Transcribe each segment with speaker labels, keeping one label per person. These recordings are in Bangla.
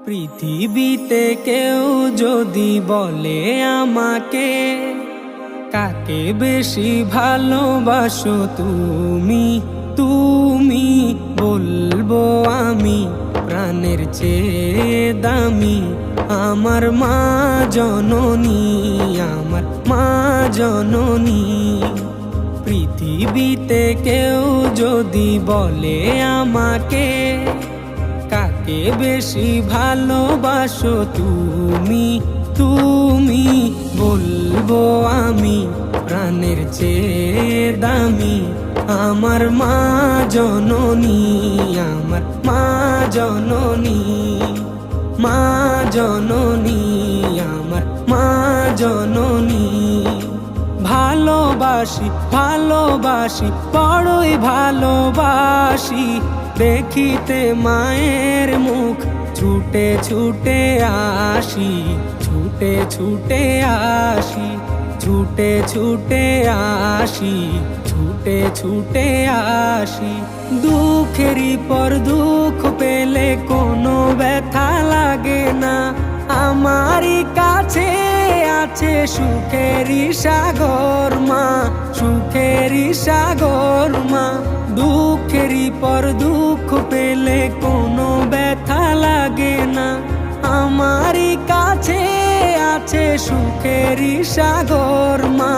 Speaker 1: পৃথিবীতে কেউ যদি বলে আমাকে, কাকে বেশি ভালোবাসো তুমি, তুমি বলবো আমি প্রাণের চেয়ে দামি আমার মা জননী, আমার মা জননী। পৃথিবীতে কেউ যদি বলে আমাকে, কাকে বেশি ভালোবাসো তুমি, তুমি বলবো আমি প্রাণের চেয়ে দামি আমার মা জননী, আমার মা জননী, মা জননী, আমার মা জননী। ভালোবাসি ভালোবাসি বড়ই ভালোবাসি, দেখিতে মায়ের মুখ ছুটে ছুটে আসি, ছুটে ছুটে আসি, ছুটে ছুটে আসি, ছুটে ছুটে আসি। দুঃখেরই পর দুঃখ পেলে কোনো ব্যথা লাগে না, আমারই কাছে আছে সুখেরই সাগর মা, সুখেরই সাগর মা। দুঃখেরই পর দুঃখ পেলে কোনো ব্যথা লাগে না, আমারই কাছে আছে সুখেরই সাগর মা,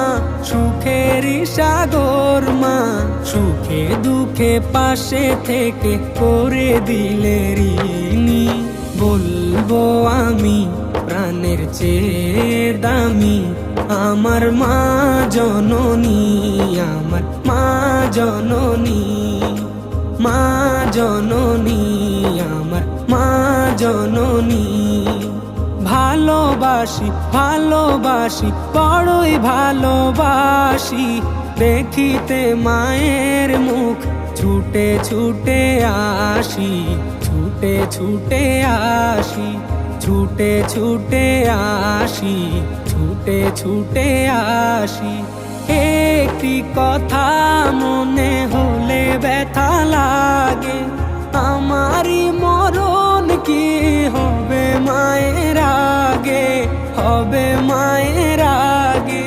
Speaker 1: সুখেরই সাগর মা। সুখে দুঃখে পাশে থেকে করে দিলে ঋণী, বলবো আমি প্রাণের চেয়ে দামি আমার মা জননী, আমার মা জননী, মা জননী, আমার মা জননী। ভালোবাসি ভালোবাসি বড়ই ভালোবাসি, দেখিতে মায়ের মুখ ছুটে ছুটে আসি, ছুটে ছুটে আসি, ছুটে ছুটে আসি, ছুটে ছুটে আসি। একটি কথা মনে হলে ব্যথা লাগে, আমারই মরণ কি হবে মায়ের আগে, হবে মায়ের আগে।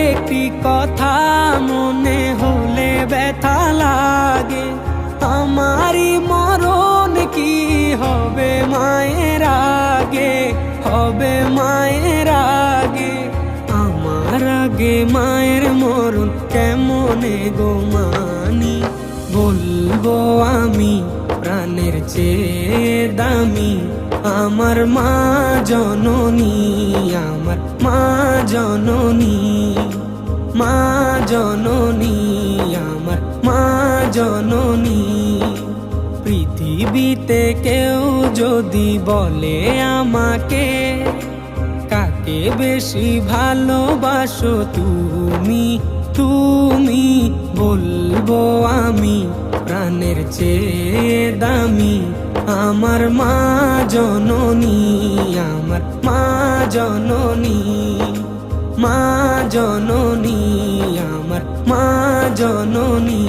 Speaker 1: একটি কথা মনে হলে ব্যথা লাগে, আমারই মরণ কি হবে মায়ের আগে, হবে মায়ের আগে। আমার আগে মায়ের মরণ কেমনে গো মানি, বলবো আমি প্রাণের চেয়ে দামি আমার মা জননী, আমার মা জননী, মা জননী, আমার মা জননী। পৃথিবীতে কেউ যদি বলে আমাকে, কাকে বেশি ভালোবাসো তুমি, তুমি বলবো আমি প্রাণের চেয়ে দামি আমার মা জননী, আমার মা জননী, মা জননী, আমার মা জননী।